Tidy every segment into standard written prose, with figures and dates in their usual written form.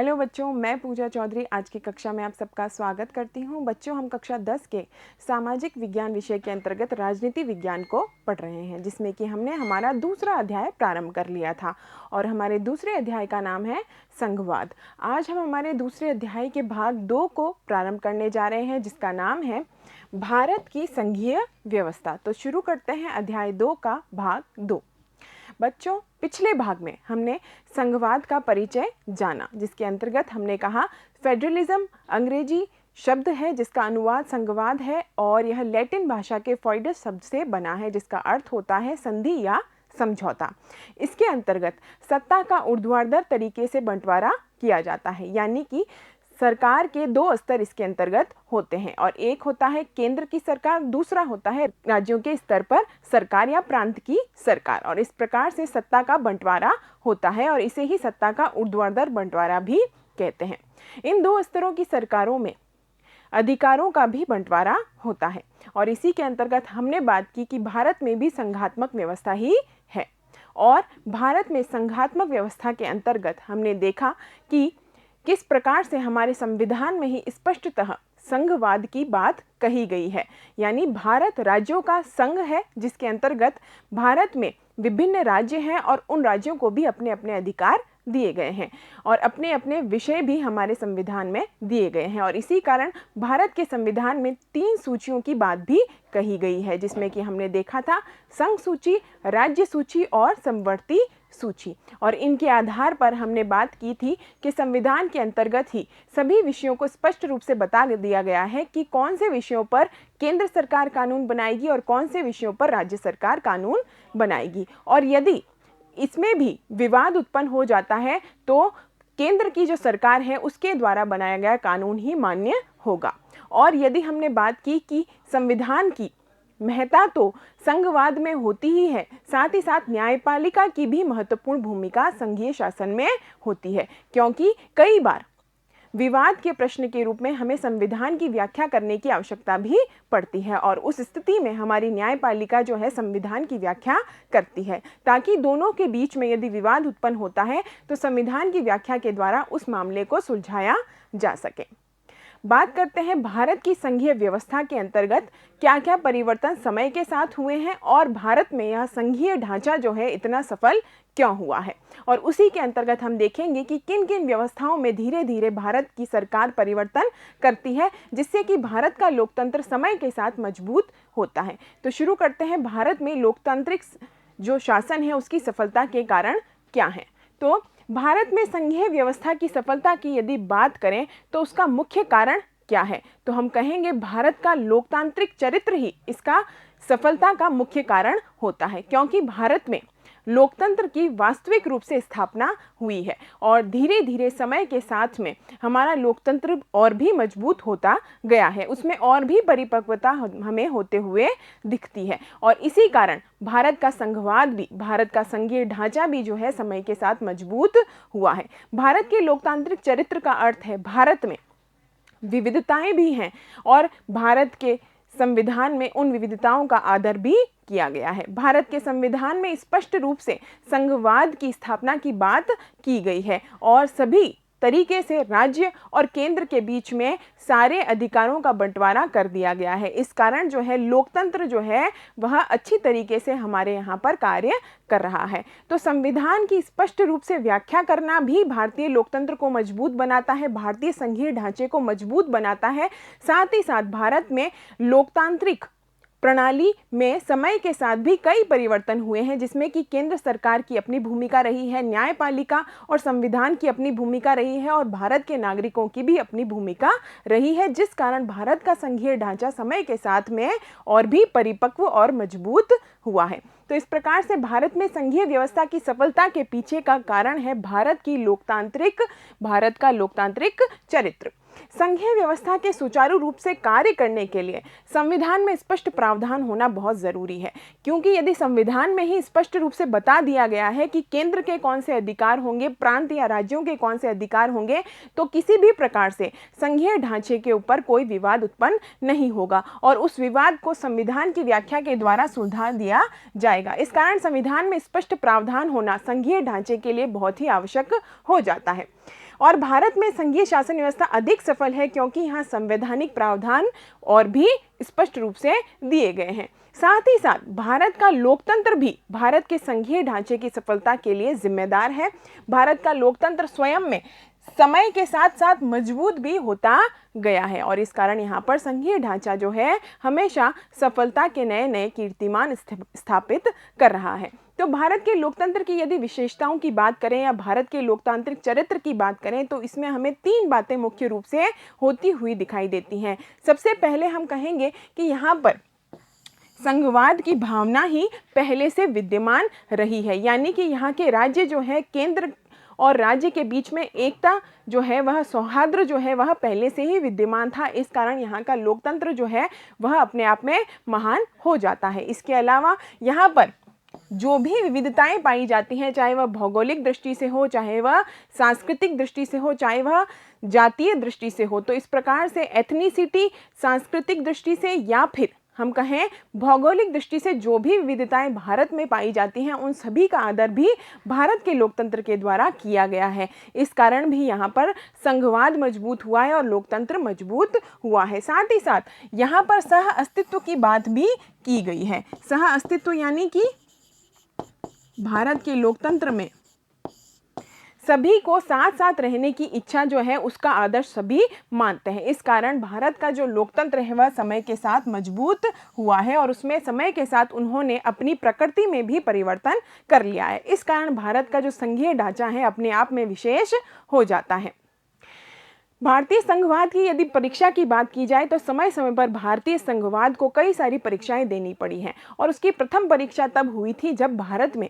Hello बच्चों, मैं पूजा चौधरी आज की कक्षा में आप सबका स्वागत करती हूं। बच्चों, हम कक्षा 10 के सामाजिक विज्ञान विषय के अंतर्गत राजनीति विज्ञान को पढ़ रहे हैं, जिसमें कि हमने हमारा दूसरा अध्याय प्रारंभ कर लिया था और हमारे दूसरे अध्याय का नाम है संघवाद। आज हम हमारे दूसरे अध्याय के भाग 2 को प्रारंभ करने जा रहे हैं, जिसका नाम है भारत की संघीय व्यवस्था। तो शुरू करते हैं अध्याय 2 का भाग 2। बच्चों, पिछले भाग में हमने संघवाद का परिचय जाना, जिसके अंतर्गत हमने कहा फेडरलिज्म अंग्रेजी शब्द है जिसका अनुवाद संघवाद है और यह लैटिन भाषा के फोइडस शब्द से बना है, जिसका अर्थ होता है संधि या समझौता। इसके अंतर्गत सत्ता का ऊर्ध्वाधर तरीके से बंटवारा किया जाता है, यानी कि सरकार के 2 स्तर इसके अंतर्गत होते हैं और एक होता है केंद्र की सरकार, दूसरा होता है राज्यों के स्तर पर सरकार या प्रांत की सरकार। और इस प्रकार से सत्ता का बंटवारा होता है और इसे ही सत्ता का ऊर्ध्वाधर बंटवारा भी कहते हैं। इन 2 स्तरों की सरकारों में अधिकारों का भी बंटवारा होता है और इसी के अंतर्गत हमने बात की कि भारत में भी संघात्मक व्यवस्था ही है। और भारत में संघात्मक व्यवस्था के अंतर्गत हमने देखा कि किस प्रकार से हमारे संविधान में ही स्पष्टतः संघवाद की बात कही गई है, यानी भारत राज्यों का संघ है, जिसके अंतर्गत भारत में विभिन्न राज्य हैं और उन राज्यों को भी अपने अपने अधिकार दिए गए हैं और अपने अपने विषय भी हमारे संविधान में दिए गए हैं। और इसी कारण भारत के संविधान में 3 सूचियों की बात भी कही गई है, जिसमें कि हमने देखा था संघ सूची, राज्य सूची और समवर्ती सूची। और इनके आधार पर हमने बात की थी कि संविधान के अंतर्गत ही सभी विषयों को स्पष्ट रूप से बता दिया गया है कि कौन से विषयों पर केंद्र सरकार कानून बनाएगी और कौन से विषयों पर राज्य सरकार कानून बनाएगी। और यदि इसमें भी विवाद उत्पन्न हो जाता है तो केंद्र की जो सरकार है उसके द्वारा बनाया गया कानून ही मान्य होगा। और यदि हमने बात की कि संविधान की महत्ता तो संघवाद में होती ही है, साथ ही साथ न्यायपालिका की भी महत्वपूर्ण भूमिका संघीय शासन में होती है, क्योंकि कई बार विवाद के प्रश्न के रूप में हमें संविधान की व्याख्या करने की आवश्यकता भी पड़ती है और उस स्थिति में हमारी न्यायपालिका जो है संविधान की व्याख्या करती है, ताकि दोनों के बीच में यदि विवाद उत्पन्न होता है तो संविधान की व्याख्या के द्वारा उस मामले को सुलझाया जा सके। बात करते हैं भारत की संघीय व्यवस्था के अंतर्गत क्या क्या परिवर्तन समय के साथ हुए हैं और भारत में यह संघीय ढांचा जो है इतना सफल क्यों हुआ है। और उसी के अंतर्गत हम देखेंगे कि किन किन व्यवस्थाओं में धीरे धीरे भारत की सरकार परिवर्तन करती है, जिससे कि भारत का लोकतंत्र समय के साथ मजबूत होता है। तो शुरू करते हैं, भारत में लोकतांत्रिक जो शासन है उसकी सफलता के कारण क्या है। तो भारत में संघीय व्यवस्था की सफलता की यदि बात करें तो उसका मुख्य कारण क्या है, तो हम कहेंगे भारत का लोकतांत्रिक चरित्र ही इसका सफलता का मुख्य कारण होता है, क्योंकि भारत में लोकतंत्र की वास्तविक रूप से स्थापना हुई है और धीरे धीरे समय के साथ में हमारा लोकतंत्र और भी मजबूत होता गया है, उसमें और भी परिपक्वता हमें होते हुए दिखती है। और इसी कारण भारत का संघवाद भी, भारत का संघीय ढांचा भी जो है समय के साथ मजबूत हुआ है। भारत के लोकतांत्रिक चरित्र का अर्थ है भारत में विविधताएं भी हैं और भारत के संविधान में उन विविधताओं का आदर भी किया गया है। भारत के संविधान में स्पष्ट रूप से संघवाद की स्थापना की बात की गई है और सभी तरीके से राज्य और केंद्र के बीच में सारे अधिकारों का बंटवारा कर दिया गया है। इस कारण जो है लोकतंत्र जो है वह अच्छी तरीके से हमारे यहाँ पर कार्य कर रहा है। तो संविधान की स्पष्ट रूप से व्याख्या करना भी भारतीय लोकतंत्र को मजबूत बनाता है, भारतीय संघीय ढांचे को मजबूत बनाता है। साथ ही साथ भारत में लोकतांत्रिक प्रणाली में समय के साथ भी कई परिवर्तन हुए हैं, जिसमें कि केंद्र सरकार की अपनी भूमिका रही है, न्यायपालिका और संविधान की अपनी भूमिका रही है और भारत के नागरिकों की भी अपनी भूमिका रही है, जिस कारण भारत का संघीय ढांचा समय के साथ में और भी परिपक्व और मजबूत हुआ है। तो इस प्रकार से भारत में संघीय व्यवस्था की सफलता के पीछे का कारण है भारत का लोकतांत्रिक चरित्र। संघीय व्यवस्था के सुचारू रूप से कार्य करने के लिए संविधान में स्पष्ट प्रावधान होना बहुत जरूरी है, क्योंकि यदि संविधान में ही स्पष्ट रूप से बता दिया गया है कि केंद्र के कौन से अधिकार होंगे, प्रांत या राज्यों के कौन से अधिकार होंगे, तो किसी भी प्रकार से संघीय ढांचे के ऊपर कोई विवाद उत्पन्न नहीं होगा और उस विवाद को संविधान की व्याख्या के द्वारा सुलझा दिया जाएगा। इस कारण संविधान में स्पष्ट प्रावधान होना संघीय ढांचे के लिए बहुत ही आवश्यक हो जाता है। और भारत में संघीय शासन व्यवस्था अधिक सफल है क्योंकि यहाँ संवैधानिक प्रावधान और भी स्पष्ट रूप से दिए गए हैं। साथ ही साथ भारत का लोकतंत्र भी भारत के संघीय ढांचे की सफलता के लिए जिम्मेदार है। भारत का लोकतंत्र स्वयं में समय के साथ साथ मजबूत भी होता गया है और इस कारण यहाँ पर संघीय ढांचा जो है हमेशा सफलता के नए नए कीर्तिमान स्थापित कर रहा है। तो भारत के लोकतंत्र की यदि विशेषताओं की बात करें या भारत के लोकतांत्रिक चरित्र की बात करें तो इसमें हमें 3 बातें मुख्य रूप से होती हुई दिखाई देती हैं। सबसे पहले हम कहेंगे कि यहाँ पर संघवाद की भावना ही पहले से विद्यमान रही है, यानी कि यहाँ के राज्य जो है केंद्र और राज्य के बीच में एकता जो है वह सौहार्द जो है वह पहले से ही विद्यमान था। इस कारण यहाँ का लोकतंत्र जो है वह अपने आप में महान हो जाता है। इसके अलावा यहाँ पर जो भी विविधताएं पाई जाती हैं, चाहे वह भौगोलिक दृष्टि से हो, चाहे वह सांस्कृतिक दृष्टि से हो, चाहे वह जातीय दृष्टि से हो, तो इस प्रकार से एथनिसिटी सांस्कृतिक दृष्टि से या फिर हम कहें भौगोलिक दृष्टि से जो भी विविधताएं भारत में पाई जाती हैं उन सभी का आदर भी भारत के लोकतंत्र के द्वारा किया गया है। इस कारण भी यहाँ पर संघवाद मजबूत हुआ है और लोकतंत्र मजबूत हुआ है। साथ ही साथ यहाँ पर सह अस्तित्व की बात भी की गई है। सह अस्तित्व यानी कि भारत के लोकतंत्र में सभी को साथ साथ रहने की इच्छा जो है उसका आदर्श सभी मानते हैं। इस कारण भारत का जो लोकतंत्र है वह समय के साथ मजबूत हुआ है और उसमें समय के साथ उन्होंने अपनी प्रकृति में भी परिवर्तन कर लिया है। इस कारण भारत का जो संघीय ढांचा है अपने आप में विशेष हो जाता है। भारतीय संघवाद की यदि परीक्षा की बात की जाए तो समय समय पर भारतीय संघवाद को कई सारी परीक्षाएं देनी पड़ी हैं और उसकी प्रथम परीक्षा तब हुई थी जब भारत में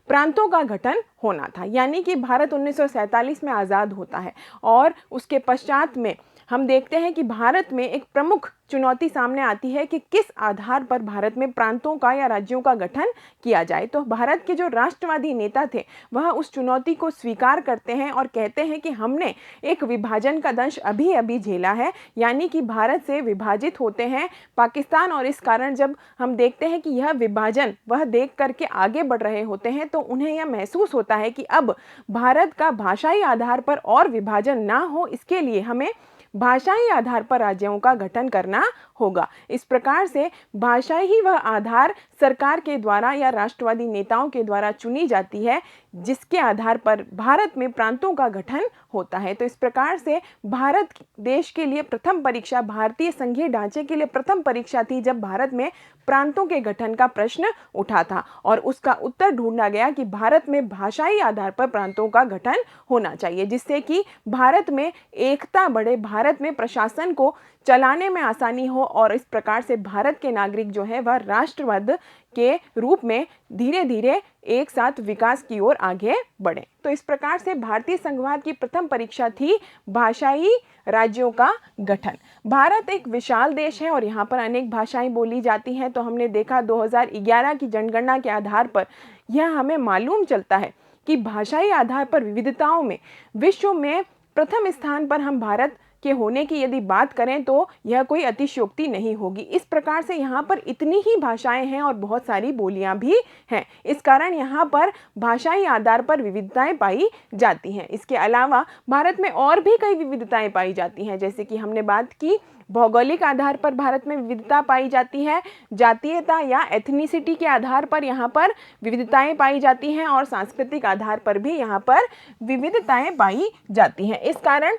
प्रांतों का गठन होना था, यानी कि भारत 1947 में आज़ाद होता है और उसके पश्चात में हम देखते हैं कि भारत में एक प्रमुख चुनौती सामने आती है कि किस आधार पर भारत में प्रांतों का या राज्यों का गठन किया जाए। तो भारत के जो राष्ट्रवादी नेता थे वह उस चुनौती को स्वीकार करते हैं और कहते हैं कि हमने एक विभाजन का दंश अभी अभी झेला है, यानी कि भारत से विभाजित होते हैं पाकिस्तान, और इस कारण जब हम देखते हैं कि यह विभाजन वह देख करके आगे बढ़ रहे होते हैं तो उन्हें यह महसूस होता है कि अब भारत का भाषाई आधार पर और विभाजन ना हो, इसके लिए हमें भाषाई आधार पर राज्यों का गठन करना होगा। इस प्रकार से भाषा ही वह आधार सरकार के द्वारा या राष्ट्रवादी नेताओं के द्वारा चुनी जाती है जिसके आधार पर भारत में प्रांतों का गठन होता है। तो इस प्रकार से भारत देश के लिए प्रथम परीक्षा, भारतीय संघीय ढांचे के लिए प्रथम परीक्षा थी जब भारत में प्रांतों के गठन का प्रश्न उठा था और उसका उत्तर ढूंढा गया कि भारत में भाषाई आधार पर प्रांतों का गठन होना चाहिए, जिससे कि भारत में एकता बढ़े, भारत में प्रशासन को चलाने में आसानी हो और इस प्रकार से भारत के नागरिक जो है वह राष्ट्रवाद के रूप में धीरे धीरे एक साथ विकास की ओर आगे बढ़े। तो इस प्रकार से भारतीय संघवाद की प्रथम परीक्षा थी भाषाई राज्यों का गठन। भारत एक विशाल देश है और यहाँ पर अनेक भाषाएं बोली जाती हैं। तो हमने देखा 2011 की जनगणना के आधार पर यह हमें मालूम चलता है कि भाषाई आधार पर विविधताओं में विश्व में प्रथम स्थान पर हम भारत के होने की यदि बात करें तो यह कोई अतिशयोक्ति नहीं होगी। इस प्रकार से यहाँ पर इतनी ही भाषाएं हैं और बहुत सारी बोलियां भी हैं। इस कारण यहाँ पर भाषाई आधार पर विविधताएं पाई जाती हैं। इसके अलावा भारत में और भी कई विविधताएं पाई जाती हैं, जैसे कि हमने बात की भौगोलिक आधार पर भारत में विविधता पाई जाती है, जातीयता या एथनिसिटी के आधार पर यहाँ पर विविधताएं पाई जाती हैं और सांस्कृतिक आधार पर भी यहाँ पर विविधताएं पाई जाती हैं। इस कारण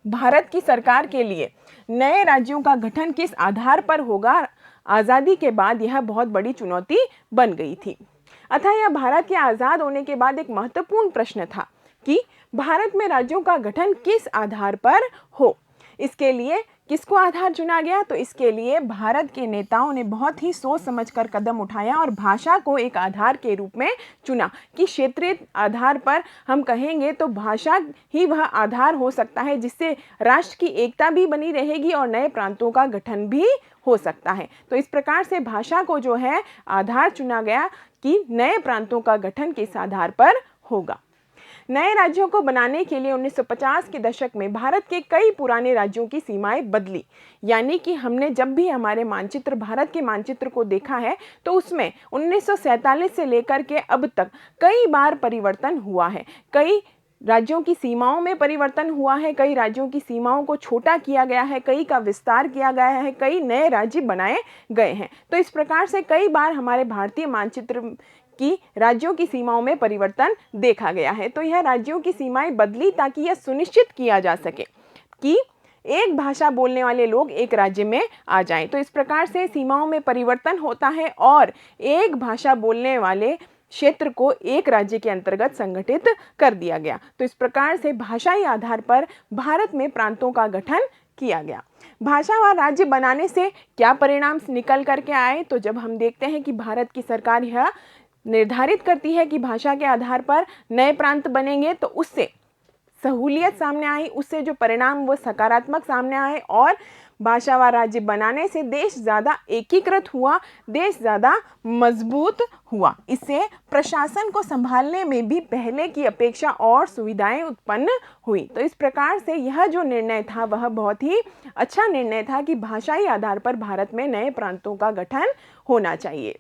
भारत की सरकार के लिए नए राज्यों का गठन किस आधार पर होगा, आज़ादी के बाद यह बहुत बड़ी चुनौती बन गई थी। अतः यह भारत के आज़ाद होने के बाद एक महत्वपूर्ण प्रश्न था कि भारत में राज्यों का गठन किस आधार पर हो। इसके लिए किसको आधार चुना गया, तो इसके लिए भारत के नेताओं ने बहुत ही सोच समझकर कदम उठाया और भाषा को एक आधार के रूप में चुना कि क्षेत्रीय आधार पर हम कहेंगे तो भाषा ही वह आधार हो सकता है जिससे राष्ट्र की एकता भी बनी रहेगी और नए प्रांतों का गठन भी हो सकता है। तो इस प्रकार से भाषा को जो है आधार चुना गया कि नए प्रांतों का गठन किस आधार पर होगा। नए राज्यों को बनाने के लिए 1950 के दशक में भारत के कई पुराने राज्यों की सीमाएं बदली, यानी कि हमने जब भी हमारे मानचित्र, भारत के मानचित्र को देखा है तो उसमें 1947 से लेकर के अब तक कई बार परिवर्तन हुआ है। कई राज्यों की सीमाओं में परिवर्तन हुआ है, कई राज्यों की सीमाओं को छोटा किया गया है, कई का विस्तार किया गया है, कई नए राज्य बनाए गए हैं। तो इस प्रकार से कई बार हमारे भारतीय मानचित्र की राज्यों की सीमाओं में परिवर्तन देखा गया है। तो यह राज्यों की सीमाएं बदली ताकि यह सुनिश्चित किया जा सके कि एक भाषा बोलने वाले लोग एक राज्य में आ जाएं। तो इस प्रकार से सीमाओं में परिवर्तन होता है और एक भाषा बोलने वाले क्षेत्र को एक राज्य के अंतर्गत संगठित कर दिया गया। तो इस प्रकार से भाषाई आधार पर भारत में प्रांतों का गठन किया गया। भाषावार राज्य बनाने से क्या परिणाम निकल करके आए? तो जब हम देखते हैं कि भारत की सरकार यह निर्धारित करती है कि भाषा के आधार पर नए प्रांत बनेंगे, तो उससे सहूलियत सामने आई, उससे जो परिणाम वो सकारात्मक सामने आए और भाषावार राज्य बनाने से देश ज़्यादा एकीकृत हुआ, देश ज़्यादा मजबूत हुआ। इससे प्रशासन को संभालने में भी पहले की अपेक्षा और सुविधाएं उत्पन्न हुई। तो इस प्रकार से यह जो निर्णय था वह बहुत ही अच्छा निर्णय था कि भाषाई आधार पर भारत में नए प्रांतों का गठन होना चाहिए।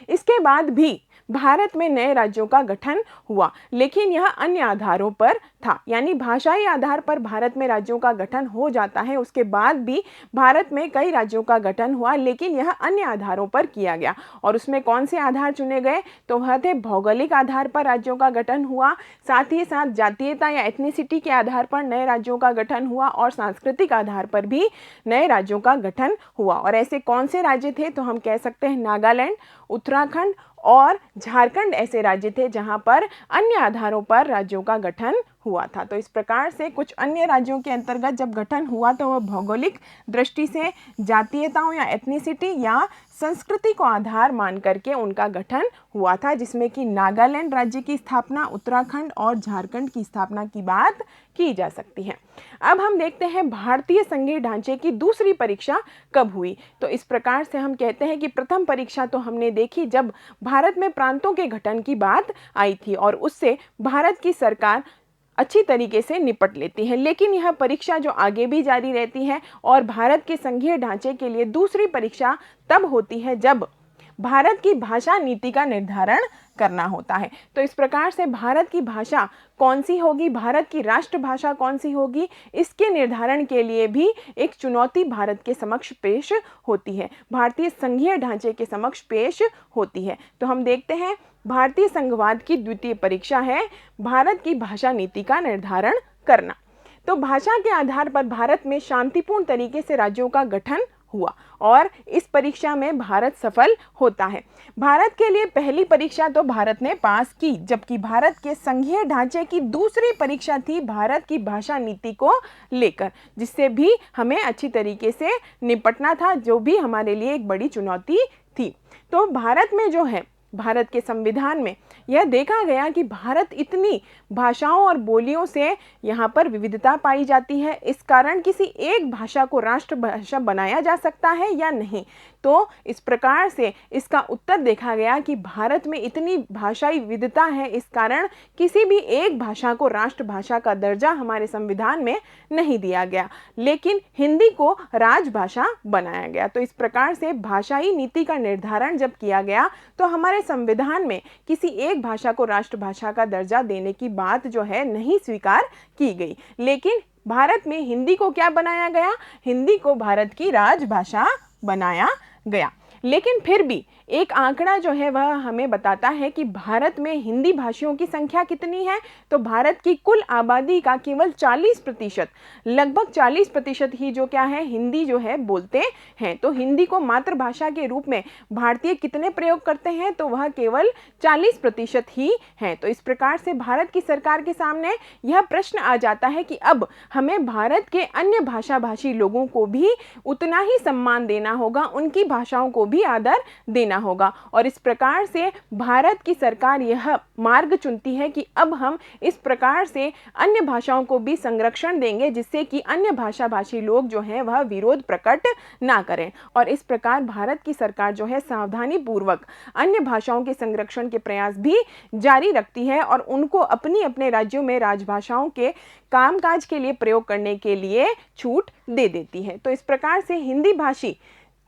इसके बाद भी भारत में नए राज्यों का गठन हुआ, लेकिन यह अन्य आधारों पर था। यानी भाषाई आधार पर भारत में राज्यों का गठन हो जाता है, उसके बाद भी भारत में कई राज्यों का गठन हुआ, लेकिन यह अन्य आधारों पर किया गया। और उसमें कौन से आधार चुने गए? तो वह थे भौगोलिक आधार पर राज्यों का गठन हुआ, साथ ही साथ जातीयता या एथनिसिटी के आधार पर नए राज्यों का गठन हुआ और सांस्कृतिक आधार पर भी नए राज्यों का गठन हुआ। और ऐसे कौन से राज्य थे? तो हम कह सकते हैं नागालैंड, उत्तराखंड और झारखंड ऐसे राज्य थे जहां पर अन्य आधारों पर राज्यों का गठन हुआ था। तो इस प्रकार से कुछ अन्य राज्यों के अंतर्गत जब गठन हुआ तो वह भौगोलिक दृष्टि से जातीयताओं या एथनिसिटी या संस्कृति को आधार मान करके उनका गठन हुआ था, जिसमें कि नागालैंड राज्य की स्थापना, उत्तराखंड और झारखंड की स्थापना की बात की जा सकती है। अब हम देखते हैं भारतीय संघीय ढांचे की दूसरी परीक्षा कब हुई। तो इस प्रकार से हम कहते हैं कि प्रथम परीक्षा तो हमने देखी जब भारत में प्रांतों के गठन की बात आई थी और उससे भारत की सरकार अच्छी तरीके से निपट लेती है, लेकिन यह परीक्षा जो आगे भी जारी रहती है और भारत के संघीय ढांचे के लिए दूसरी परीक्षा तब होती है जब भारत की भाषा नीति का निर्धारण करना होता है। तो इस प्रकार से भारत की भाषा कौन सी होगी, भारत की राष्ट्रभाषा कौन सी होगी, इसके निर्धारण के लिए भी एक चुनौती भारत के समक्ष पेश होती है, भारतीय संघीय ढांचे के समक्ष पेश होती है। तो हम देखते हैं भारतीय संघवाद की द्वितीय परीक्षा है भारत की भाषा नीति का निर्धारण करना। तो भाषा के आधार पर भारत में शांतिपूर्ण तरीके से राज्यों का गठन हुआ और इस परीक्षा में भारत सफल होता है। भारत के लिए पहली परीक्षा तो भारत ने पास की, जबकि भारत के संघीय ढांचे की दूसरी परीक्षा थी भारत की भाषा नीति को लेकर, जिससे भी हमें अच्छी तरीके से निपटना था, जो भी हमारे लिए एक बड़ी चुनौती थी। तो भारत में जो है, भारत के संविधान में यह देखा गया कि भारत इतनी भाषाओं और बोलियों से यहाँ पर विविधता पाई जाती है, इस कारण किसी एक भाषा को राष्ट्रभाषा बनाया जा सकता है या नहीं। तो इस प्रकार से इसका उत्तर देखा गया कि भारत में इतनी भाषाई विविधता है, इस कारण किसी भी एक भाषा को राष्ट्रभाषा का दर्जा हमारे संविधान में नहीं दिया गया, लेकिन हिंदी को राजभाषा बनाया गया। तो इस प्रकार से भाषाई नीति का निर्धारण जब किया गया तो हमारे संविधान में किसी एक भाषा को राष्ट्रभाषा का दर्जा देने की बात जो है नहीं स्वीकार की गई, लेकिन भारत में हिंदी को क्या बनाया गया? हिंदी को भारत की राजभाषा बनाया गया। लेकिन फिर भी एक आंकड़ा जो है वह हमें बताता है कि भारत में हिंदी भाषियों की संख्या कितनी है। तो भारत की कुल आबादी का केवल 40%, लगभग 40% ही जो क्या है, हिंदी जो है बोलते हैं। तो हिंदी को मातृभाषा के रूप में भारतीय कितने प्रयोग करते हैं? तो वह केवल 40% ही है। तो इस प्रकार से भारत की सरकार के सामने यह प्रश्न आ जाता है कि अब हमें भारत के अन्य भाषा भाषी लोगों को भी उतना ही सम्मान देना होगा, उनकी भाषाओं को भी आदर देना होगा। और इस प्रकार से भारत की सरकार यह मार्ग चुनती है कि अब हम इस प्रकार से अन्य भाषाओं को भी संरक्षण देंगे, जिससे कि अन्य भाषा भाषी लोग जो हैं वह विरोध प्रकट ना करें। और इस प्रकार भारत की सरकार जो है सावधानी पूर्वक अन्य भाषाओं के संरक्षण के प्रयास भी जारी रखती है और उनको अपनी अपने राज्यों में राजभाषाओं के कामकाज के लिए प्रयोग करने के लिए छूट दे देती है। तो इस प्रकार से हिंदी भाषी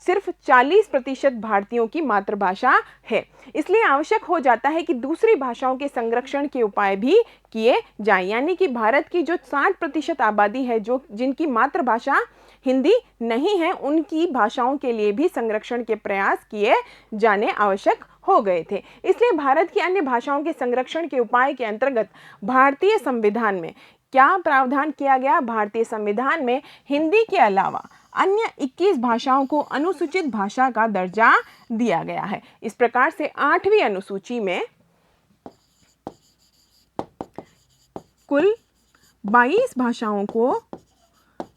सिर्फ 40% भारतीयों की मातृभाषा है। इसलिए आवश्यक हो जाता है कि दूसरी भाषाओं के संरक्षण के उपाय भी किए जाएं, यानी कि भारत की जो 60% आबादी है जो जिनकी मातृभाषा हिंदी नहीं है, उनकी भाषाओं के लिए भी संरक्षण के प्रयास किए जाने आवश्यक हो गए थे। इसलिए भारत की अन्य भाषाओं के संरक्षण के उपाय के अंतर्गत भारतीय संविधान में क्या प्रावधान किया गया? भारतीय संविधान में हिंदी के अलावा अन्य 21 भाषाओं को अनुसूचित भाषा का दर्जा दिया गया है। इस प्रकार से 8वीं अनुसूची में कुल 22 भाषाओं को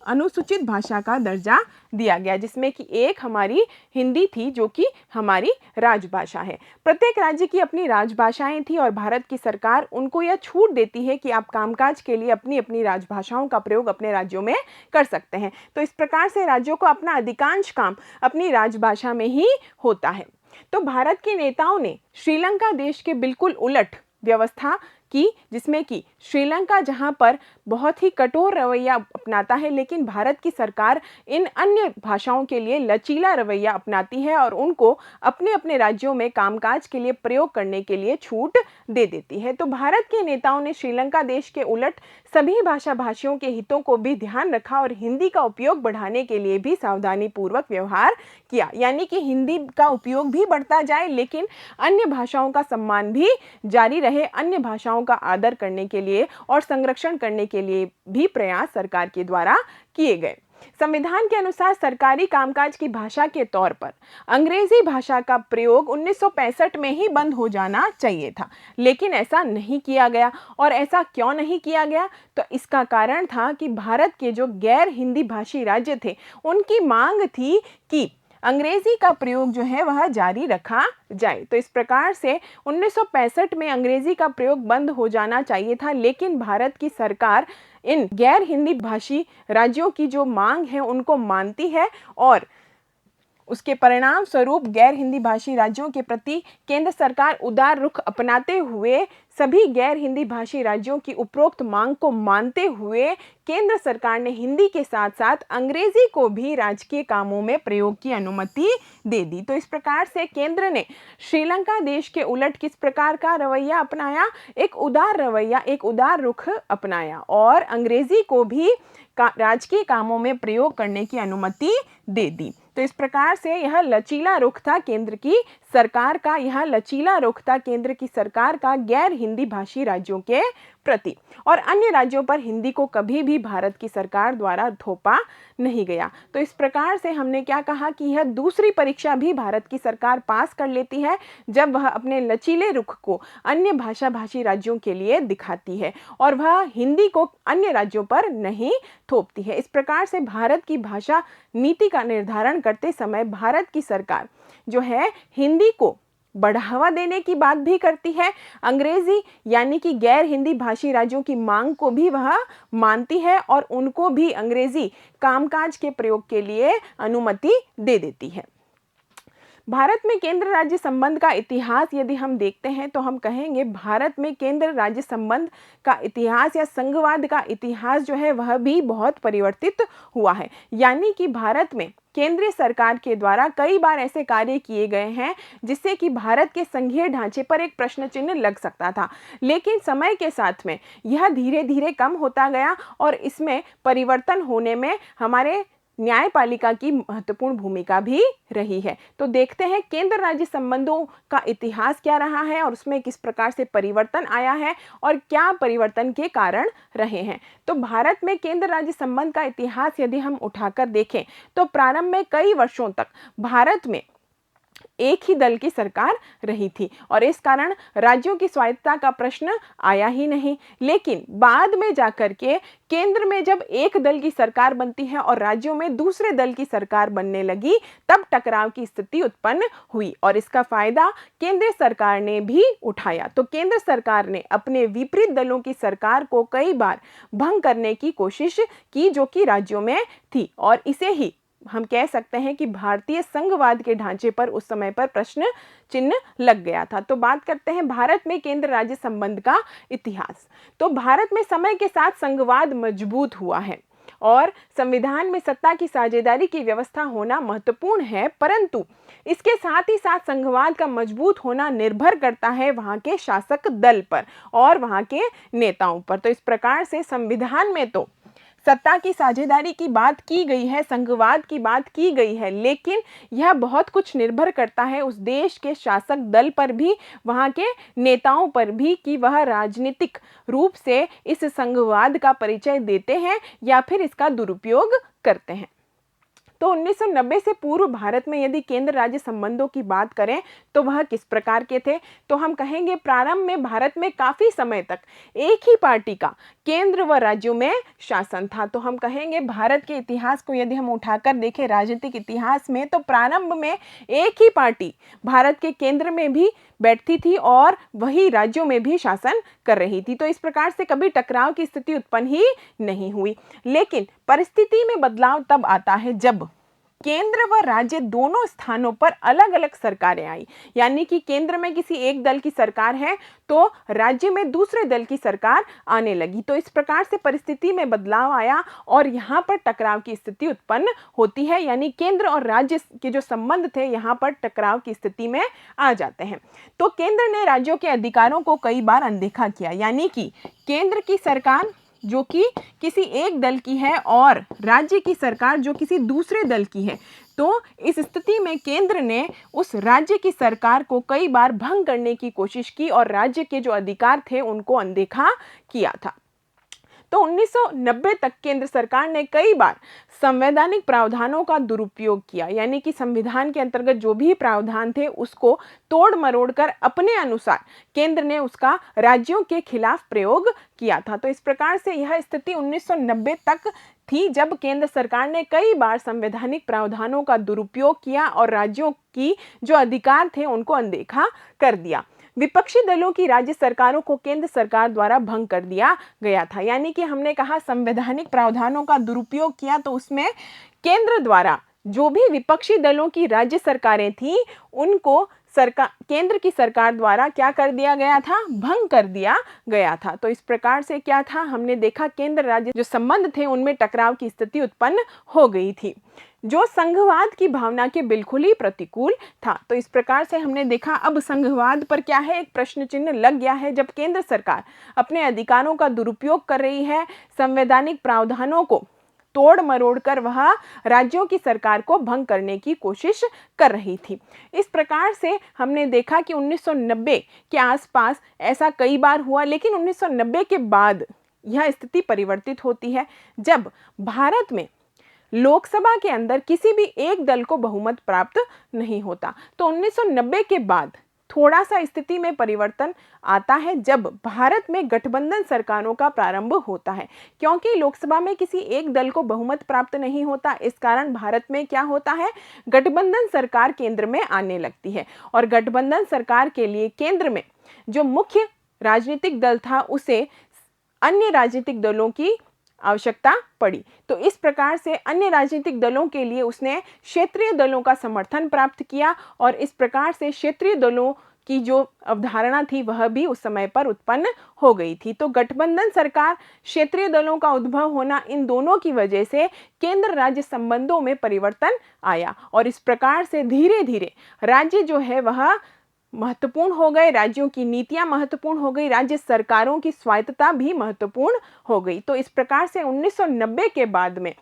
अनुसूचित भाषा का दर्जा दिया गया, जिसमें कि एक हमारी हिंदी थी जो कि हमारी राजभाषा है। प्रत्येक राज्य की अपनी राजभाषाएं थी और भारत की सरकार उनको यह छूट देती है कि आप कामकाज के लिए अपनी अपनी राजभाषाओं का प्रयोग अपने राज्यों में कर सकते हैं। तो इस प्रकार से राज्यों को अपना अधिकांश काम अपनी राजभाषा में ही होता है। तो भारत के नेताओं ने श्रीलंका देश के बिल्कुल उलट व्यवस्था की, जिसमें कि श्रीलंका जहां पर बहुत ही कठोर रवैया अपनाता है, लेकिन भारत की सरकार इन अन्य भाषाओं के लिए लचीला रवैया अपनाती है और उनको अपने अपने राज्यों में कामकाज के लिए प्रयोग करने के लिए छूट दे देती है। तो भारत के नेताओं ने श्रीलंका देश के उलट सभी भाषा भाषियों के हितों को भी ध्यान रखा और हिंदी का उपयोग बढ़ाने के लिए भी सावधानी पूर्वक व्यवहार किया, यानी कि हिंदी का उपयोग भी बढ़ता जाए लेकिन अन्य भाषाओं का सम्मान भी जारी रहे, अन्य भाषाओं का आदर करने के लिए और संरक्षण करने के लिए भी प्रयास सरकार के द्वारा किए गए। संविधान के अनुसार सरकारी कामकाज की भाषा के तौर पर अंग्रेजी भाषा का प्रयोग 1965 में ही बंद हो जाना चाहिए था, लेकिन ऐसा नहीं किया गया। और ऐसा क्यों नहीं किया गया? तो इसका कारण था कि भारत के जो गैर हिंदी भाषी राज्य थे उनकी मांग थी कि अंग्रेजी का प्रयोग जो है वह जारी रखा जाए। तो इस प्रकार से 1965 में अंग्रेजी का प्रयोग बंद हो जाना चाहिए था, लेकिन भारत की सरकार इन गैर हिंदी भाषी राज्यों की जो मांग है उनको मानती है और उसके परिणाम स्वरूप गैर हिंदी भाषी राज्यों के प्रति केंद्र सरकार उदार रुख अपनाते हुए सभी गैर हिंदी भाषी राज्यों की उपरोक्त मांग को मानते हुए केंद्र सरकार ने हिंदी के साथ साथ अंग्रेजी को भी राजकीय कामों में प्रयोग की अनुमति दे दी। तो इस प्रकार से केंद्र ने श्रीलंका देश के उलट किस प्रकार का रवैया अपनाया? एक उदार रवैया, एक उदार रुख अपनाया और अंग्रेजी को भी राजकीय कामों में प्रयोग करने की अनुमति दे दी। तो इस प्रकार से यह लचीला रुख था केंद्र की सरकार का, यह लचीला रुख था केंद्र की सरकार का गैर हिंदी भाषी राज्यों के प्रति। और अन्य राज्यों पर हिंदी को कभी भी भारत की सरकार द्वारा थोपा नहीं गया। तो इस प्रकार से हमने क्या कहा कि यह दूसरी परीक्षा भी भारत की सरकार पास कर लेती है जब वह अपने लचीले रुख को अन्य भाषा भाषी राज्यों के लिए दिखाती है और वह हिंदी को अन्य राज्यों पर नहीं थोपती है। इस प्रकार से भारत की भाषा नीति का निर्धारण करते समय भारत की सरकार जो है हिंदी को बढ़ावा देने की बात भी करती है, अंग्रेजी यानी कि गैर हिंदी भाषी राज्यों की मांग को भी वह मानती है और उनको भी अंग्रेजी कामकाज के प्रयोग के लिए अनुमति दे देती है। भारत में केंद्र राज्य संबंध का इतिहास यदि हम देखते हैं तो हम कहेंगे भारत में केंद्र राज्य संबंध का इतिहास या संघवाद का इतिहास जो है वह भी बहुत परिवर्तित हुआ है, यानी कि भारत में केंद्रीय सरकार के द्वारा कई बार ऐसे कार्य किए गए हैं जिससे कि भारत के संघीय ढांचे पर एक प्रश्न चिन्ह लग सकता था, लेकिन समय के साथ में यह धीरे धीरे कम होता गया और इसमें परिवर्तन होने में हमारे न्यायपालिका की महत्वपूर्ण भूमिका भी रही है। तो देखते हैं केंद्र राज्य संबंधों का इतिहास क्या रहा है और उसमें किस प्रकार से परिवर्तन आया है और क्या परिवर्तन के कारण रहे हैं। तो भारत में केंद्र राज्य संबंध का इतिहास यदि हम उठाकर देखें तो प्रारंभ में कई वर्षों तक भारत में एक ही दल की सरकार रही थी और इस कारण राज्यों की स्वायत्तता का प्रश्न आया ही नहीं। लेकिन बाद में जाकर के केंद्र में जब एक दल की सरकार बनती है और राज्यों में दूसरे दल की सरकार बनने लगी तब टकराव की स्थिति उत्पन्न हुई और इसका फायदा केंद्र सरकार ने भी उठाया। तो केंद्र सरकार ने अपने विपरीत दलों की सरकार को कई बार भंग करने की कोशिश की जो कि राज्यों में थी और इसे ही हम कह सकते हैं कि भारतीय संघवाद के ढांचे पर उस समय पर प्रश्न चिन्ह लग गया था। तो बात करते हैं भारत में केंद्र राज्य संबंध का इतिहास। तो भारत में समय के साथ संघवाद मजबूत हुआ है और संविधान में सत्ता की साझेदारी की व्यवस्था होना महत्वपूर्ण है, परंतु इसके साथ ही साथ संघवाद का मजबूत होना निर्भर करता है वहां के शासक दल पर और वहां के नेताओं पर। तो इस प्रकार से संविधान में तो सत्ता की साझेदारी की बात की गई है, संघवाद की बात की गई है, लेकिन यह बहुत कुछ निर्भर करता है उस देश के शासक दल पर भी, वहां के नेताओं पर भी, कि वह राजनीतिक रूप से इस संघवाद का परिचय देते हैं या फिर इसका दुरुपयोग करते हैं। तो 1990 से पूर्व भारत में यदि केंद्र राज्य संबंधों की बात करें तो वह किस प्रकार के थे, तो हम कहेंगे प्रारंभ में भारत में काफी समय तक एक ही पार्टी का केंद्र व राज्यों में शासन था। तो हम कहेंगे भारत के इतिहास को यदि हम उठाकर देखें राजनीतिक इतिहास में, तो प्रारंभ में एक ही पार्टी भारत के केंद्र में भी बैठती थी और वही राज्यों में भी शासन कर रही थी। तो इस प्रकार से कभी टकराव की स्थिति उत्पन्न ही नहीं हुई। लेकिन परिस्थिति में बदलाव तब आता है जब केंद्र व राज्य दोनों स्थानों पर अलग अलग सरकारें आई, यानी कि केंद्र में किसी एक दल की सरकार है तो राज्य में दूसरे दल की सरकार आने लगी। तो इस प्रकार से परिस्थिति में बदलाव आया और यहाँ पर टकराव की स्थिति उत्पन्न होती है, यानी केंद्र और राज्य के जो संबंध थे यहाँ पर टकराव की स्थिति में आ जाते हैं। तो केंद्र ने राज्यों के अधिकारों को कई बार अनदेखा किया, यानी कि केंद्र की सरकार जो कि किसी एक दल की है और राज्य की सरकार जो किसी दूसरे दल की है, तो इस स्थिति में केंद्र ने उस राज्य की सरकार को कई बार भंग करने की कोशिश की और राज्य के जो अधिकार थे उनको अनदेखा किया था। तो 1990 तक केंद्र सरकार ने कई बार संवैधानिक प्रावधानों का दुरुपयोग किया, यानी कि संविधान के अंतर्गत जो भी प्रावधान थे उसको तोड़ मरोड़ कर अपने अनुसार केंद्र ने उसका राज्यों के खिलाफ प्रयोग किया था। तो इस प्रकार से यह स्थिति 1990 तक थी जब केंद्र सरकार ने कई बार संवैधानिक प्रावधानों का दुरुपयोग किया और राज्यों की जो अधिकार थे उनको अनदेखा कर दिया। विपक्षी दलों की राज्य सरकारों को केंद्र सरकार द्वारा भंग कर दिया गया था, यानी कि हमने कहा संवैधानिक प्रावधानों का दुरुपयोग किया, तो उसमें केंद्र द्वारा जो भी विपक्षी दलों की राज्य सरकारें थी उनको केंद्र की सरकार द्वारा क्या कर दिया गया था, भंग कर दिया गया था। तो इस प्रकार से क्या था, हमने देखा केंद्र राज्य जो संबंध थे उनमें टकराव की स्थिति उत्पन्न हो गई थी जो संघवाद की भावना के बिल्कुल ही प्रतिकूल था। तो इस प्रकार से हमने देखा अब संघवाद पर क्या है, एक प्रश्न चिन्ह लग गया है। जब केंद्र सरकार अपने अधिकारों का दुरुपयोग कर रही है, संवैधानिक प्रावधानों को तोड़ मरोड़ कर वह राज्यों की सरकार को भंग करने की कोशिश कर रही थी। इस प्रकार से हमने देखा कि 1990 के आसपास ऐसा कई बार हुआ, लेकिन 1990 के बाद यह स्थिति परिवर्तित होती है जब भारत में लोकसभा के अंदर किसी भी एक दल को बहुमत प्राप्त नहीं होता। तो 1990 के बाद थोड़ा सा स्थिति में परिवर्तन आता है जब भारत में गठबंधन सरकारों का प्रारंभ होता है, क्योंकि लोकसभा में किसी एक दल को बहुमत प्राप्त नहीं होता। इस कारण भारत में क्या होता है, गठबंधन सरकार केंद्र में आने लगती है और गठबंधन सरकार के लिए केंद्र में जो मुख्य राजनीतिक दल था उसे अन्य राजनीतिक दलों की आवश्यकता पड़ी। तो इस प्रकार से अन्य राजनीतिक दलों के लिए उसने क्षेत्रीय दलों का समर्थन प्राप्त किया और इस प्रकार से क्षेत्रीय दलों की जो अवधारणा थी वह भी उस समय पर उत्पन्न हो गई थी। तो गठबंधन सरकार, क्षेत्रीय दलों का उद्भव होना, इन दोनों की वजह से केंद्र राज्य संबंधों में परिवर्तन आया और इस प्रकार से धीरे धीरे राज्य जो है वह महत्वपूर्ण हो गए, राज्यों की नीतियां महत्वपूर्ण हो गई, राज्य सरकारों की स्वायत्तता भी महत्वपूर्ण हो गई। तो इस प्रकार से 1990 के बाद में